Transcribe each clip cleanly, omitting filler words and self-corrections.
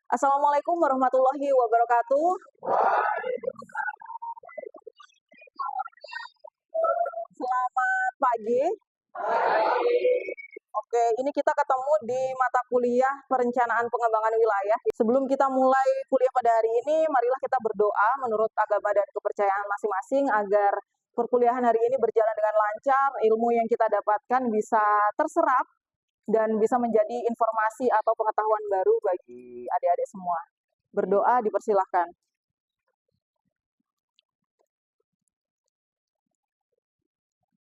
Assalamualaikum warahmatullahi wabarakatuh. Selamat pagi. Oke, ini kita ketemu di mata kuliah perencanaan pengembangan wilayah. Sebelum kita mulai kuliah pada hari ini, marilah kita berdoa menurut agama dan kepercayaan masing-masing agar perkuliahan hari ini berjalan dengan lancar, ilmu yang kita dapatkan bisa terserap dan bisa menjadi informasi atau pengetahuan baru bagi adik-adik semua. Berdoa dipersilahkan.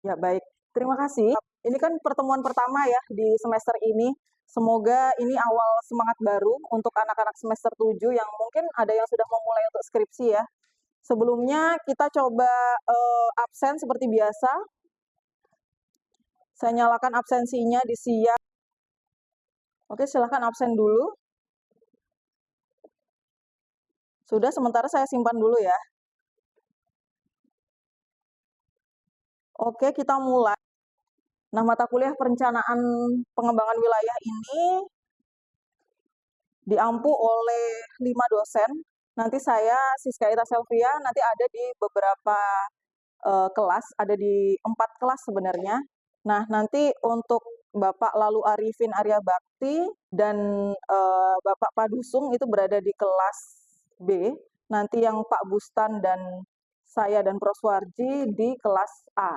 Ya, baik. Terima kasih. Ini kan pertemuan pertama ya di semester ini. Semoga ini awal semangat baru untuk anak-anak semester 7 yang mungkin ada yang sudah memulai untuk skripsi ya. Sebelumnya kita coba absen seperti biasa. Saya nyalakan absensinya di siap. Oke, silahkan absen dulu. Sudah, sementara saya simpan dulu ya. Oke, kita mulai. Nah, mata kuliah perencanaan pengembangan wilayah ini diampu oleh 5 dosen. Nanti saya, Siska Ita Selvia, nanti ada di beberapa kelas, ada di 4 kelas sebenarnya. Nah, nanti untuk Bapak Lalu Arifin Arya Bakti dan Bapak Padusung itu berada di kelas B. Nanti yang Pak Bustan dan saya dan Proswarji di kelas A.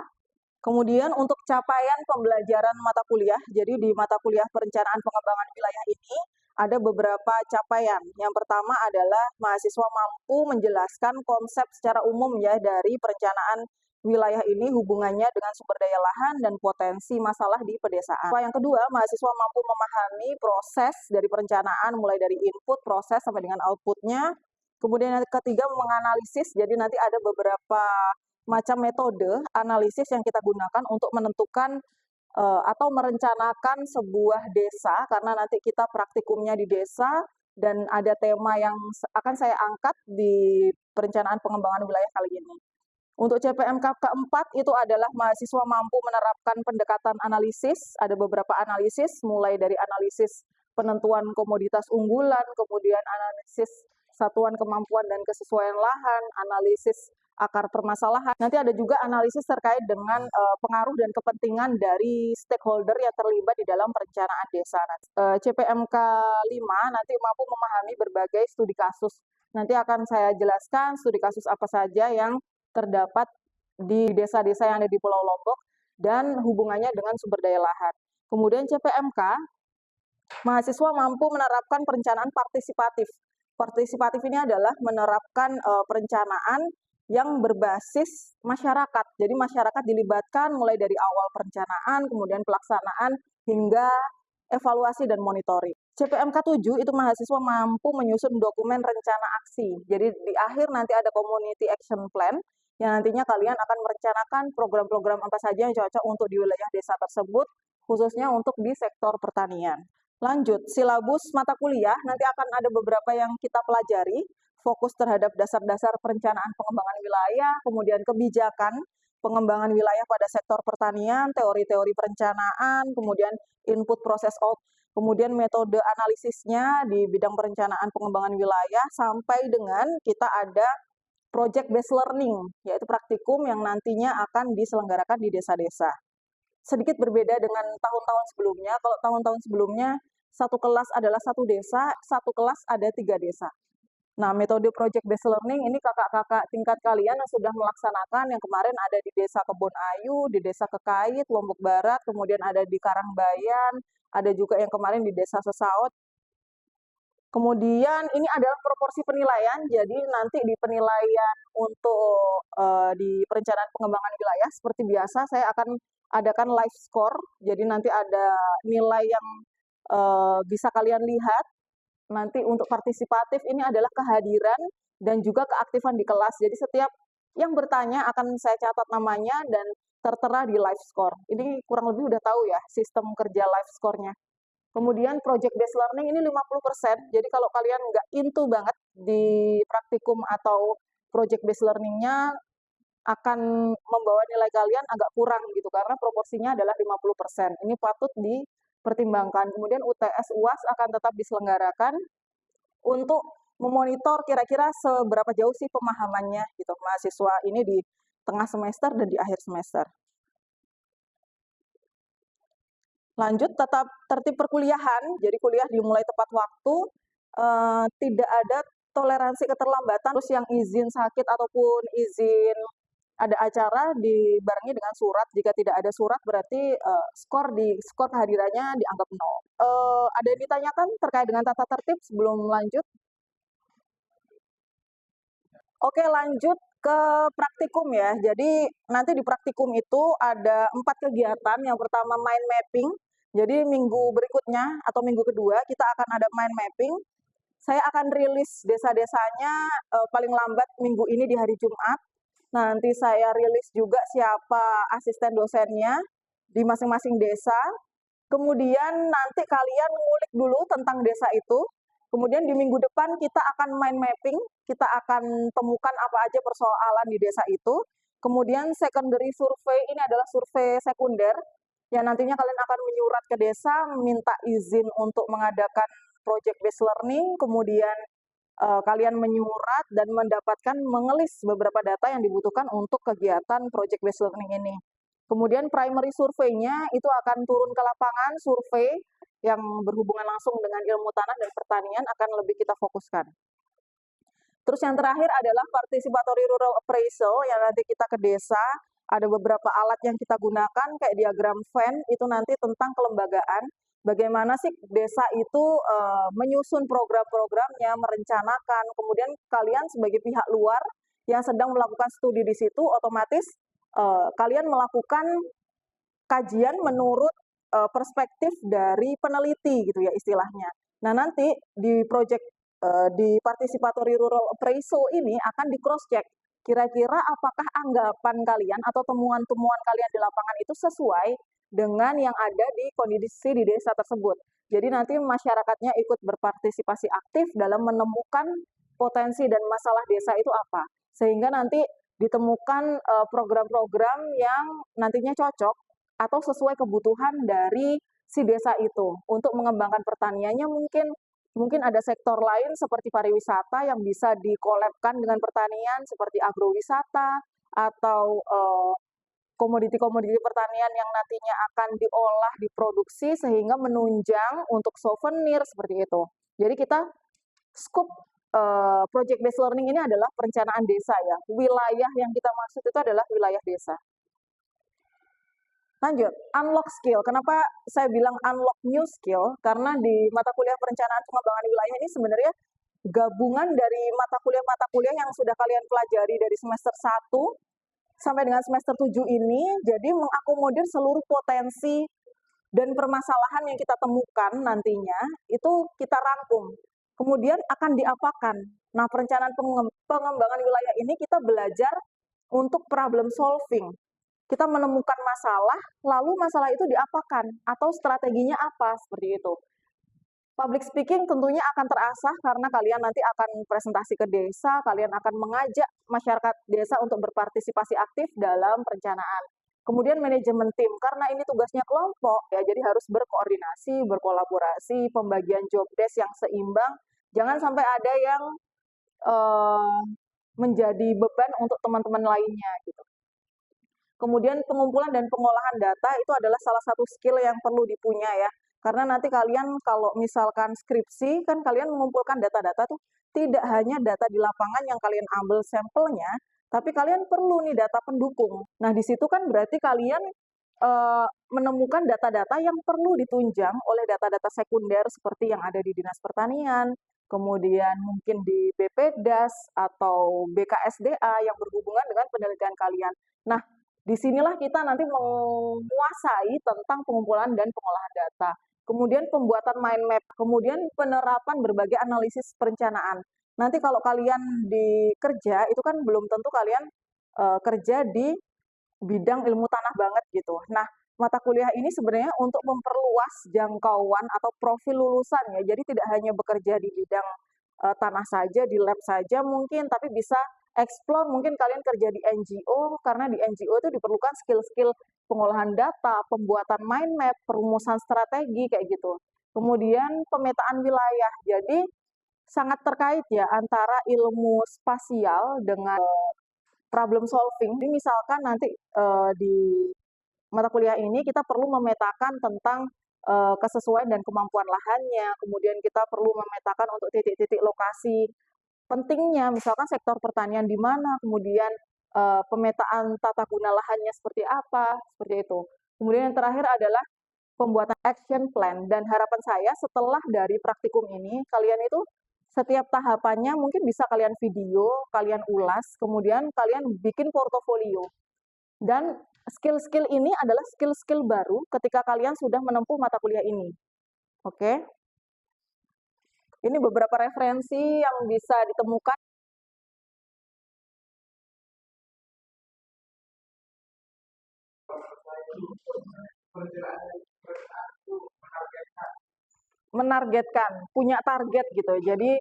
Kemudian untuk capaian pembelajaran mata kuliah, jadi di mata kuliah perencanaan pengembangan wilayah ini ada beberapa capaian. Yang pertama adalah mahasiswa mampu menjelaskan konsep secara umum ya dari perencanaan wilayah ini hubungannya dengan sumber daya lahan dan potensi masalah di pedesaan. Yang kedua, mahasiswa mampu memahami proses dari perencanaan mulai dari input, proses sampai dengan outputnya. Kemudian yang ketiga menganalisis, jadi nanti ada beberapa macam metode analisis yang kita gunakan untuk menentukan atau merencanakan sebuah desa, karena nanti kita praktikumnya di desa dan ada tema yang akan saya angkat di perencanaan pengembangan wilayah kali ini. Untuk CPMK keempat itu adalah mahasiswa mampu menerapkan pendekatan analisis, ada beberapa analisis, mulai dari analisis penentuan komoditas unggulan, kemudian analisis satuan kemampuan dan kesesuaian lahan, analisis akar permasalahan. Nanti ada juga analisis terkait dengan pengaruh dan kepentingan dari stakeholder yang terlibat di dalam perencanaan desa. CPMK 5 nanti mampu memahami berbagai studi kasus. Nanti akan saya jelaskan studi kasus apa saja yang terdapat di desa-desa yang ada di Pulau Lombok dan hubungannya dengan sumber daya lahan. Kemudian CPMK, mahasiswa mampu menerapkan perencanaan partisipatif. Partisipatif ini adalah menerapkan perencanaan yang berbasis masyarakat. Jadi masyarakat dilibatkan mulai dari awal perencanaan, kemudian pelaksanaan, hingga evaluasi dan monitoring. CPMK 7 itu mahasiswa mampu menyusun dokumen rencana aksi. Jadi di akhir nanti ada community action plan yang nantinya kalian akan merencanakan program-program apa saja yang cocok untuk di wilayah desa tersebut, khususnya untuk di sektor pertanian. Lanjut, silabus mata kuliah nanti akan ada beberapa yang kita pelajari, fokus terhadap dasar-dasar perencanaan pengembangan wilayah, kemudian kebijakan pengembangan wilayah pada sektor pertanian, teori-teori perencanaan, kemudian input proses out, kemudian metode analisisnya di bidang perencanaan pengembangan wilayah, sampai dengan kita ada project based learning, yaitu praktikum yang nantinya akan diselenggarakan di desa-desa. Sedikit berbeda dengan tahun-tahun sebelumnya. Kalau tahun-tahun sebelumnya satu kelas adalah satu desa, satu kelas ada 3 desa. Nah, metode project based learning ini kakak-kakak tingkat kalian yang sudah melaksanakan, yang kemarin ada di Desa Kebon Ayu, di Desa Kekait, Lombok Barat, kemudian ada di Karangbayan, ada juga yang kemarin di Desa Sesaut. Kemudian ini adalah proporsi penilaian, jadi nanti di penilaian untuk di perencanaan pengembangan wilayah, seperti biasa saya akan adakan live score, jadi nanti ada nilai yang bisa kalian lihat. Nanti untuk partisipatif ini adalah kehadiran dan juga keaktifan di kelas. Jadi setiap yang bertanya akan saya catat namanya dan tertera di live score. Ini kurang lebih udah tahu ya sistem kerja live score-nya. Kemudian project based learning ini 50%. Jadi kalau kalian nggak into banget di praktikum atau project based learning-nya akan membawa nilai kalian agak kurang gitu karena proporsinya adalah 50%. Ini patut dipertimbangkan. Kemudian UTS UAS akan tetap diselenggarakan. untuk memonitor kira-kira seberapa jauh sih pemahamannya gitu mahasiswa ini di tengah semester dan di akhir semester. Lanjut, tetap tertib perkuliahan, jadi kuliah dimulai tepat waktu, tidak ada toleransi keterlambatan, terus yang izin sakit ataupun izin ada acara dibarengi dengan surat. Jika tidak ada surat berarti skor kehadirannya dianggap nol. Ada yang ditanyakan terkait dengan tata tertib sebelum lanjut? Oke, lanjut ke praktikum ya. Jadi nanti di praktikum itu ada 4 kegiatan. Yang pertama mind mapping. Jadi minggu berikutnya atau minggu kedua kita akan ada mind mapping. Saya akan rilis desa-desanya paling lambat minggu ini di hari Jumat. Nanti saya rilis juga siapa asisten dosennya di masing-masing desa. Kemudian nanti kalian ngulik dulu tentang desa itu. Kemudian di minggu depan kita akan mind mapping, kita akan temukan apa aja persoalan di desa itu. Kemudian secondary survey, ini adalah survei sekunder, yang nantinya kalian akan menyurat ke desa, minta izin untuk mengadakan project based learning, kemudian kalian menyurat dan mendapatkan mengelis beberapa data yang dibutuhkan untuk kegiatan project based learning ini. Kemudian primary survei-nya itu akan turun ke lapangan, survei yang berhubungan langsung dengan ilmu tanah dan pertanian akan lebih kita fokuskan. Terus yang terakhir adalah participatory rural appraisal, yang nanti kita ke desa, ada beberapa alat yang kita gunakan kayak diagram Venn, itu nanti tentang kelembagaan, bagaimana sih desa itu menyusun program-programnya, merencanakan, kemudian kalian sebagai pihak luar yang sedang melakukan studi di situ, otomatis kalian melakukan kajian menurut perspektif dari peneliti gitu ya istilahnya. Nah nanti di project di participatory rural appraisal ini akan di cross check kira-kira apakah anggapan kalian atau temuan-temuan kalian di lapangan itu sesuai dengan yang ada di kondisi di desa tersebut. Jadi nanti masyarakatnya ikut berpartisipasi aktif dalam menemukan potensi dan masalah desa itu apa. Sehingga nanti ditemukan program-program yang nantinya cocok atau sesuai kebutuhan dari si desa itu. Untuk mengembangkan pertaniannya mungkin ada sektor lain seperti pariwisata yang bisa dikolabkan dengan pertanian seperti agrowisata atau komoditi-komoditi pertanian yang nantinya akan diolah, diproduksi sehingga menunjang untuk souvenir seperti itu. Jadi kita scope project based learning ini adalah perencanaan desa ya. Wilayah yang kita maksud itu adalah wilayah desa. Lanjut, unlock skill. Kenapa saya bilang unlock new skill? Karena di mata kuliah perencanaan pengembangan wilayah ini sebenarnya gabungan dari mata kuliah yang sudah kalian pelajari dari semester 1 sampai dengan semester 7 ini, jadi mengakomodir seluruh potensi dan permasalahan yang kita temukan nantinya, itu kita rangkum. Kemudian akan diapakan. Nah, perencanaan pengembangan wilayah ini kita belajar untuk problem solving. Kita menemukan masalah, lalu masalah itu diapakan, atau strateginya apa, seperti itu. Public speaking tentunya akan terasah karena kalian nanti akan presentasi ke desa, kalian akan mengajak masyarakat desa untuk berpartisipasi aktif dalam perencanaan. Kemudian manajemen tim, karena ini tugasnya kelompok, ya jadi harus berkoordinasi, berkolaborasi, pembagian job desk yang seimbang. Jangan sampai ada yang menjadi beban untuk teman-teman lainnya gitu. Kemudian pengumpulan dan pengolahan data itu adalah salah satu skill yang perlu dipunya ya. Karena nanti kalian kalau misalkan skripsi, kan kalian mengumpulkan data-data tuh tidak hanya data di lapangan yang kalian ambil sampelnya, tapi kalian perlu nih data pendukung. Nah, di situ kan berarti kalian menemukan data-data yang perlu ditunjang oleh data-data sekunder seperti yang ada di Dinas Pertanian, kemudian mungkin di BPDAS atau BKSDA yang berhubungan dengan penelitian kalian. Nah, disinilah kita nanti menguasai tentang pengumpulan dan pengolahan data. Kemudian pembuatan mind map, kemudian penerapan berbagai analisis perencanaan. Nanti kalau kalian dikerja, itu kan belum tentu kalian kerja di bidang ilmu tanah banget gitu. Nah, mata kuliah ini sebenarnya untuk memperluas jangkauan atau profil lulusan ya. Jadi tidak hanya bekerja di bidang tanah saja, di lab saja mungkin, tapi bisa explore, mungkin kalian kerja di NGO, karena di NGO itu diperlukan skill-skill pengolahan data, pembuatan mind map, perumusan strategi, kayak gitu. Kemudian pemetaan wilayah, jadi sangat terkait ya antara ilmu spasial dengan problem solving. Jadi misalkan nanti di mata kuliah ini kita perlu memetakan tentang kesesuaian dan kemampuan lahannya, kemudian kita perlu memetakan untuk titik-titik lokasi pentingnya, misalkan sektor pertanian di mana, kemudian pemetaan tata guna lahannya seperti apa, seperti itu. Kemudian yang terakhir adalah pembuatan action plan, dan harapan saya setelah dari praktikum ini, kalian itu setiap tahapannya mungkin bisa kalian video, kalian ulas, kemudian kalian bikin portofolio. Dan skill-skill ini adalah skill-skill baru ketika kalian sudah menempuh mata kuliah ini. Oke? Ini beberapa referensi yang bisa ditemukan. Menargetkan, punya target gitu. Jadi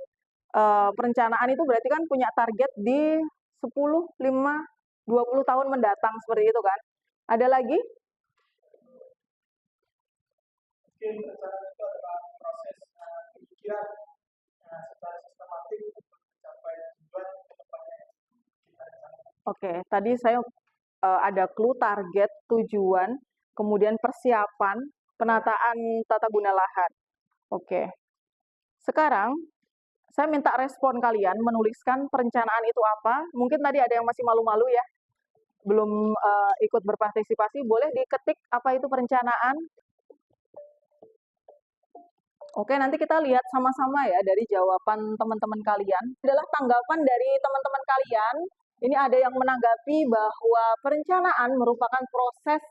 perencanaan itu berarti kan punya target di 10, 5, 20 tahun mendatang seperti itu kan. Ada lagi? Mungkin perencanaan itu adalah proses pemikiran secara sistematik untuk mencapai tujuan ke depannya kita rencanakan. Oke, tadi saya ada clue target, tujuan, kemudian persiapan, penataan tata guna lahan. Oke. Sekarang saya minta respon kalian menuliskan perencanaan itu apa. Mungkin tadi ada yang masih malu-malu ya, belum ikut berpartisipasi. Boleh diketik apa itu perencanaan. Oke, nanti kita lihat sama-sama ya dari jawaban teman-teman kalian. Adalah tanggapan dari teman-teman kalian. Ini ada yang menanggapi bahwa perencanaan merupakan proses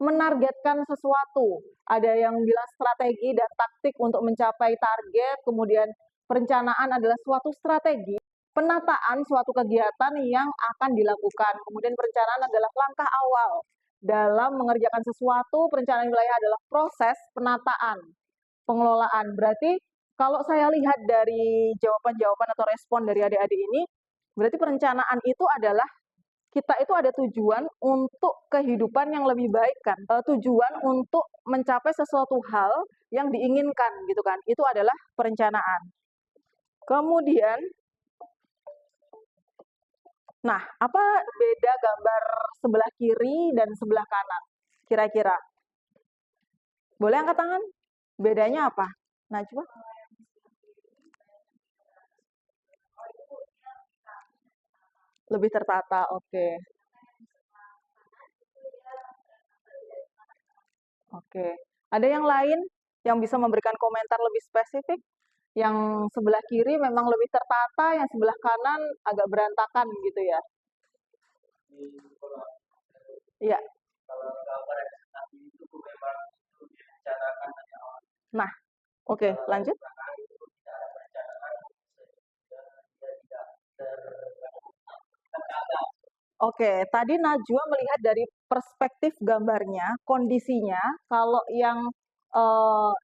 menargetkan sesuatu. Ada yang bilang strategi dan taktik untuk mencapai target, kemudian perencanaan adalah suatu strategi, penataan suatu kegiatan yang akan dilakukan. Kemudian perencanaan adalah langkah awal dalam mengerjakan sesuatu, perencanaan wilayah adalah proses penataan, pengelolaan. Berarti kalau saya lihat dari jawaban-jawaban atau respon dari adik-adik ini, berarti perencanaan itu adalah kita itu ada tujuan untuk kehidupan yang lebih baik kan, tujuan untuk mencapai sesuatu hal yang diinginkan gitu kan, itu adalah perencanaan. Kemudian, nah apa beda gambar sebelah kiri dan sebelah kanan kira-kira? Boleh angkat tangan? Bedanya apa? Najwa? Lebih tertata, oke. Oke. Ada yang lain yang bisa memberikan komentar lebih spesifik? Yang sebelah kiri memang lebih tertata, yang sebelah kanan agak berantakan gitu ya? Iya. Nah, oke, lanjut. Oke, tadi Najwa melihat dari perspektif gambarnya, kondisinya, kalau yang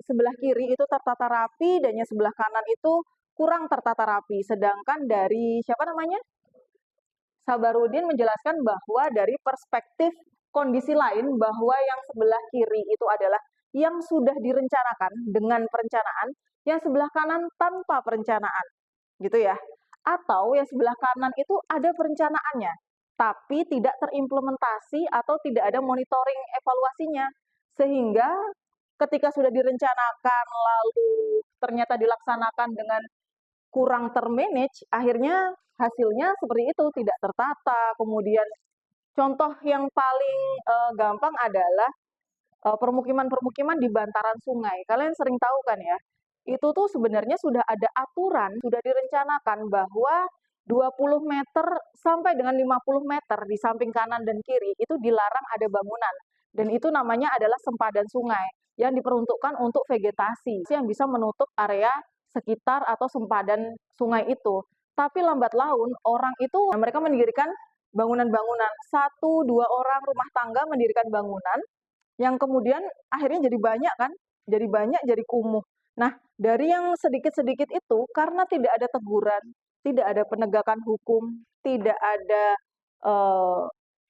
sebelah kiri itu tertata rapi dan yang sebelah kanan itu kurang tertata rapi. Sedangkan dari siapa namanya? Sabarudin menjelaskan bahwa dari perspektif kondisi lain bahwa yang sebelah kiri itu adalah yang sudah direncanakan dengan perencanaan, yang sebelah kanan tanpa perencanaan, gitu ya. Atau yang sebelah kanan itu ada perencanaannya, tapi tidak terimplementasi atau tidak ada monitoring evaluasinya. Sehingga ketika sudah direncanakan lalu ternyata dilaksanakan dengan kurang termanage, akhirnya hasilnya seperti itu, tidak tertata. Kemudian contoh yang paling gampang adalah permukiman-permukiman di bantaran sungai. Kalian sering tahu kan ya, itu tuh sebenarnya sudah ada aturan, sudah direncanakan bahwa 20 meter sampai dengan 50 meter di samping kanan dan kiri itu dilarang ada bangunan. Dan itu namanya adalah sempadan sungai yang diperuntukkan untuk vegetasi yang bisa menutup area sekitar atau sempadan sungai itu. Tapi lambat laun orang itu mereka mendirikan bangunan-bangunan, 1-2 orang rumah tangga mendirikan bangunan yang kemudian akhirnya jadi banyak kan, jadi banyak, jadi kumuh. Nah, dari yang sedikit-sedikit itu, karena tidak ada teguran, tidak ada penegakan hukum, tidak ada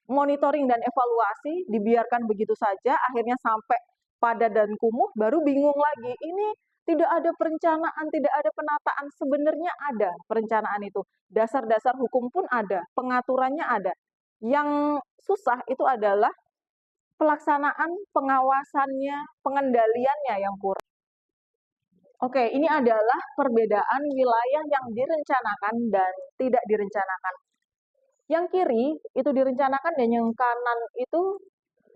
monitoring dan evaluasi, dibiarkan begitu saja, akhirnya sampai padat dan kumuh, baru bingung lagi. Ini tidak ada perencanaan, tidak ada penataan. Sebenarnya ada perencanaan itu. Dasar-dasar hukum pun ada, pengaturannya ada. Yang susah itu adalah pelaksanaan, pengawasannya, pengendaliannya yang kurang. Oke, ini adalah perbedaan wilayah yang direncanakan dan tidak direncanakan. Yang kiri itu direncanakan dan yang kanan itu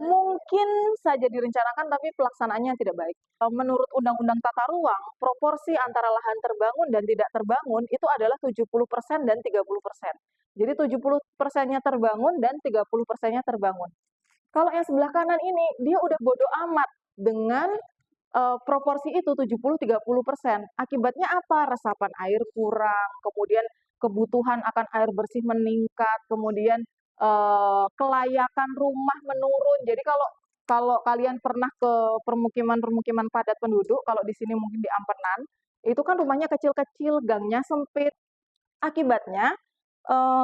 mungkin saja direncanakan tapi pelaksanaannya tidak baik. Menurut Undang-Undang Tata Ruang, proporsi antara lahan terbangun dan tidak terbangun itu adalah 70% dan 30%. Jadi 70%-nya terbangun dan 30%-nya terbangun. Kalau yang sebelah kanan ini, dia udah bodoh amat dengan proporsi itu 70-30%. Akibatnya apa? Resapan air kurang, kemudian kebutuhan akan air bersih meningkat, kemudian kelayakan rumah menurun. Jadi kalau kalian pernah ke permukiman-permukiman padat penduduk, kalau di sini mungkin di Ampenan, itu kan rumahnya kecil-kecil, gangnya sempit. Akibatnya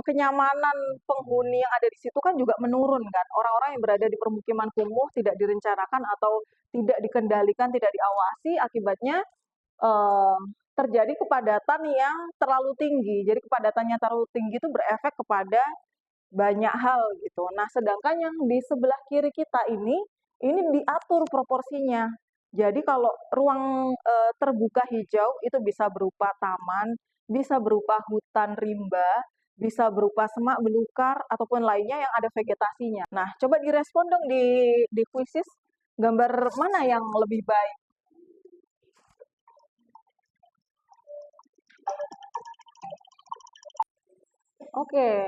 kenyamanan penghuni yang ada di situ kan juga menurun kan. Orang-orang yang berada di permukiman kumuh tidak direncanakan atau tidak dikendalikan, tidak diawasi, akibatnya terjadi kepadatan yang terlalu tinggi. Jadi kepadatannya terlalu tinggi itu berefek kepada banyak hal gitu. Nah, sedangkan yang di sebelah kiri kita ini diatur proporsinya. Jadi kalau ruang terbuka hijau itu bisa berupa taman, bisa berupa hutan rimba, bisa berupa semak belukar ataupun lainnya yang ada vegetasinya. Nah, coba direspon dong di kuisis, gambar mana yang lebih baik? Oke.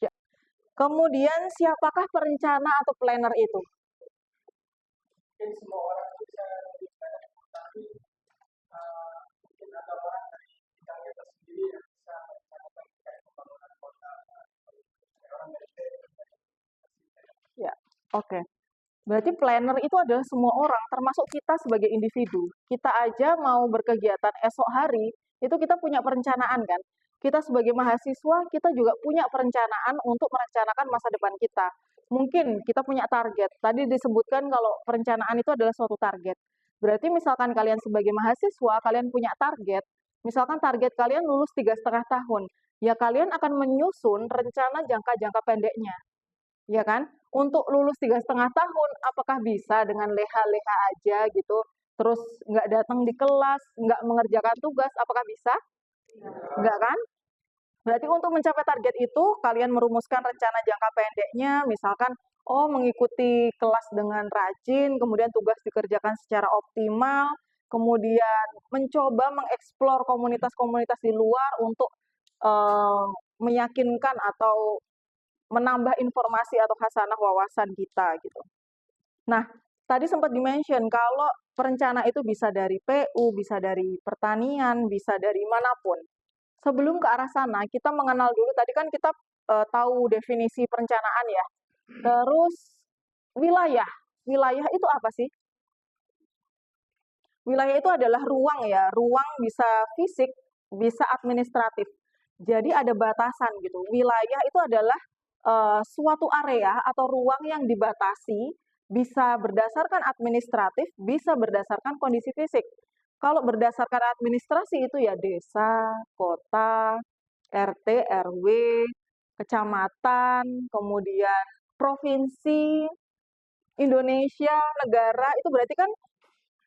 Ya. Kemudian siapakah perencana atau planner itu? Mungkin semua orang bisa direncanakan, tapi mungkin ada orang dari bidangnya tersendiri yang bisa merencanakan terkait pembangunan kota, orang dari Ya, oke. Berarti planner itu adalah semua orang, termasuk kita sebagai individu. Kita aja mau berkegiatan esok hari, itu kita punya perencanaan kan. Kita sebagai mahasiswa, kita juga punya perencanaan untuk merencanakan masa depan kita. Mungkin kita punya target. Tadi disebutkan kalau perencanaan itu adalah suatu target. Berarti misalkan kalian sebagai mahasiswa, kalian punya target. Misalkan target kalian lulus 3,5 tahun. Ya kalian akan menyusun rencana jangka-jangka pendeknya. Ya kan? Untuk lulus 3,5 tahun, apakah bisa dengan leha-leha aja gitu, terus nggak datang di kelas, nggak mengerjakan tugas, apakah bisa? Nggak kan? Berarti untuk mencapai target itu, kalian merumuskan rencana jangka pendeknya, misalkan, oh mengikuti kelas dengan rajin, kemudian tugas dikerjakan secara optimal, kemudian mencoba mengeksplor komunitas-komunitas di luar untuk meyakinkan atau menambah informasi atau khasanah wawasan kita gitu. Nah, tadi sempat dimention kalau perencana itu bisa dari PU, bisa dari pertanian, bisa dari manapun. Sebelum ke arah sana, kita mengenal dulu, tadi kan kita tahu definisi perencanaan ya. Terus wilayah. Wilayah itu apa sih? Wilayah itu adalah ruang ya, ruang bisa fisik, bisa administratif. Jadi ada batasan gitu. Wilayah itu adalah suatu area atau ruang yang dibatasi, bisa berdasarkan administratif, bisa berdasarkan kondisi fisik. Kalau berdasarkan administrasi itu ya desa, kota, RT, RW, kecamatan, kemudian provinsi, Indonesia, negara, itu berarti kan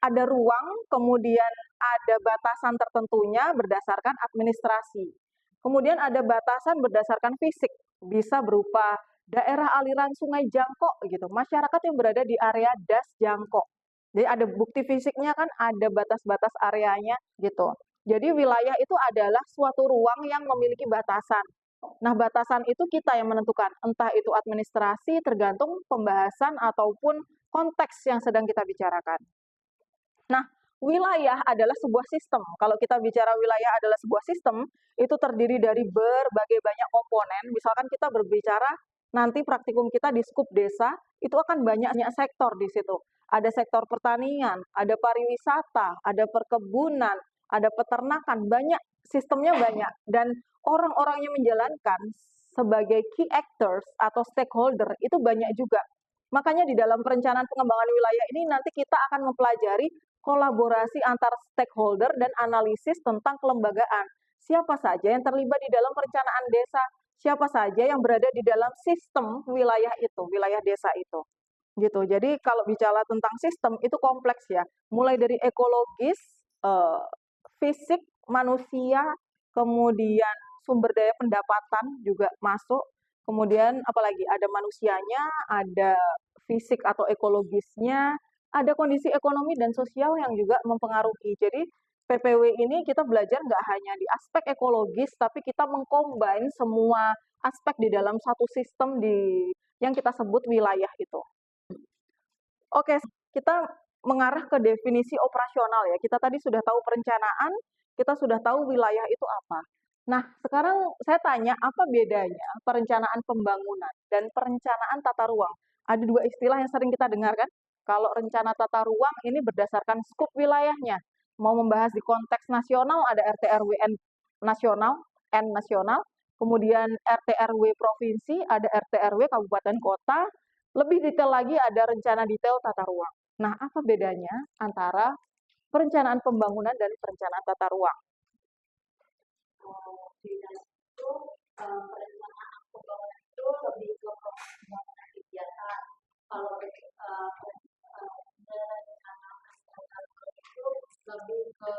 ada ruang, kemudian ada batasan tertentunya berdasarkan administrasi. Kemudian ada batasan berdasarkan fisik, bisa berupa daerah aliran sungai Jangkok gitu, masyarakat yang berada di area das Jangkok. Jadi ada bukti fisiknya kan, ada batas-batas areanya gitu. Jadi wilayah itu adalah suatu ruang yang memiliki batasan. Nah, batasan itu kita yang menentukan, entah itu administrasi tergantung pembahasan ataupun konteks yang sedang kita bicarakan. Nah, wilayah adalah sebuah sistem. Kalau kita bicara wilayah adalah sebuah sistem, itu terdiri dari berbagai banyak komponen. Misalkan kita berbicara nanti praktikum kita di skup desa, itu akan banyak sektor di situ. Ada sektor pertanian, ada pariwisata, ada perkebunan, ada peternakan, banyak, sistemnya banyak. Dan orang-orang yang menjalankan sebagai key actors atau stakeholder itu banyak juga. Makanya di dalam perencanaan pengembangan wilayah ini nanti kita akan mempelajari kolaborasi antar stakeholder dan analisis tentang kelembagaan. Siapa saja yang terlibat di dalam perencanaan desa, siapa saja yang berada di dalam sistem wilayah itu, wilayah desa itu. Gitu. Jadi kalau bicara tentang sistem itu kompleks ya, mulai dari ekologis, fisik manusia, kemudian sumber daya pendapatan juga masuk, kemudian apalagi ada manusianya, ada fisik atau ekologisnya, ada kondisi ekonomi dan sosial yang juga mempengaruhi. Jadi PPW ini kita belajar nggak hanya di aspek ekologis, tapi kita mengcombine semua aspek di dalam satu sistem di yang kita sebut wilayah itu. Oke, kita mengarah ke definisi operasional ya. Kita tadi sudah tahu perencanaan, kita sudah tahu wilayah itu apa. Nah, sekarang saya tanya, apa bedanya perencanaan pembangunan dan perencanaan tata ruang? Ada dua istilah yang sering kita dengarkan. Kalau rencana tata ruang ini berdasarkan skup wilayahnya. Mau membahas di konteks nasional, ada RT RW nasional, N nasional. Kemudian RT RW provinsi, ada RT RW kabupaten kota. Lebih detail lagi ada rencana detail tata ruang. Nah, apa bedanya antara perencanaan pembangunan dan perencanaan tata ruang? Bedanya itu perencanaan pembangunan itu lebih ke pembangunan kegiatan. Kalau rencana itu lebih ke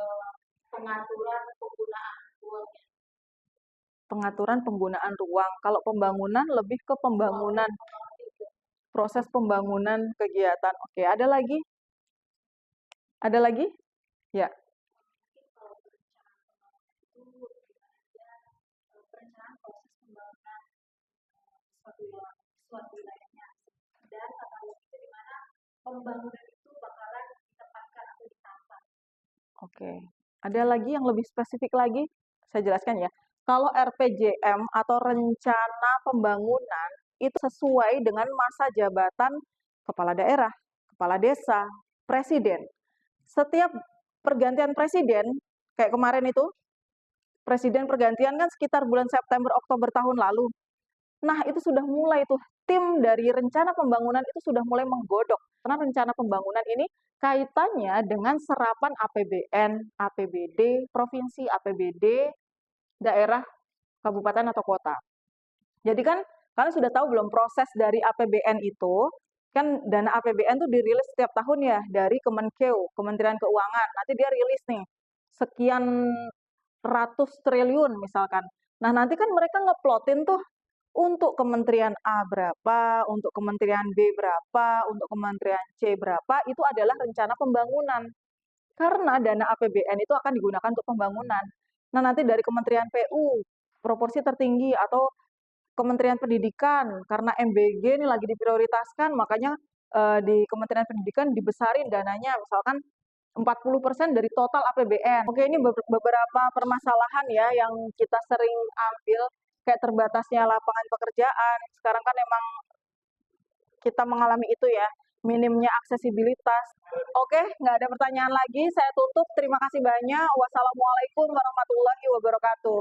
pengaturan penggunaan ruangnya. Pengaturan penggunaan ruang. Kalau pembangunan lebih ke pembangunan, proses pembangunan kegiatan. Oke, ada lagi? Ada lagi? Ya. Perencanaan proses pembangunan suatu wilayahnya, dan tata ruang itu di mana pembangunan itu bakalan ditempatkan atau ditata. Oke. Ada lagi yang lebih spesifik lagi? Saya jelaskan ya. Kalau RPJM atau rencana pembangunan itu sesuai dengan masa jabatan kepala daerah, kepala desa, presiden. Setiap pergantian presiden, kayak kemarin itu, presiden pergantian kan sekitar bulan September Oktober tahun lalu. Nah, itu sudah mulai tuh tim dari rencana pembangunan itu sudah mulai menggodok. Karena rencana pembangunan ini kaitannya dengan serapan APBN, APBD, provinsi, APBD, daerah, kabupaten atau kota. Jadi kan kalian sudah tahu belum proses dari APBN itu, kan dana APBN itu dirilis setiap tahun ya dari Kemenkeu, Kementerian Keuangan. Nanti dia rilis nih sekian ratus triliun misalkan. Nah, nanti kan mereka ngeplotin tuh untuk kementerian A berapa, untuk kementerian B berapa, untuk kementerian C berapa, itu adalah rencana pembangunan. Karena dana APBN itu akan digunakan untuk pembangunan. Nah, nanti dari Kementerian PU, proporsi tertinggi, atau Kementerian Pendidikan, karena MBG ini lagi diprioritaskan, makanya di Kementerian Pendidikan dibesarin dananya, misalkan 40% dari total APBN. Oke, ini beberapa permasalahan ya yang kita sering ambil, kayak terbatasnya lapangan pekerjaan. Sekarang kan emang kita mengalami itu ya, minimnya aksesibilitas. Oke, nggak ada pertanyaan lagi. Saya tutup. Terima kasih banyak. Wassalamualaikum warahmatullahi wabarakatuh.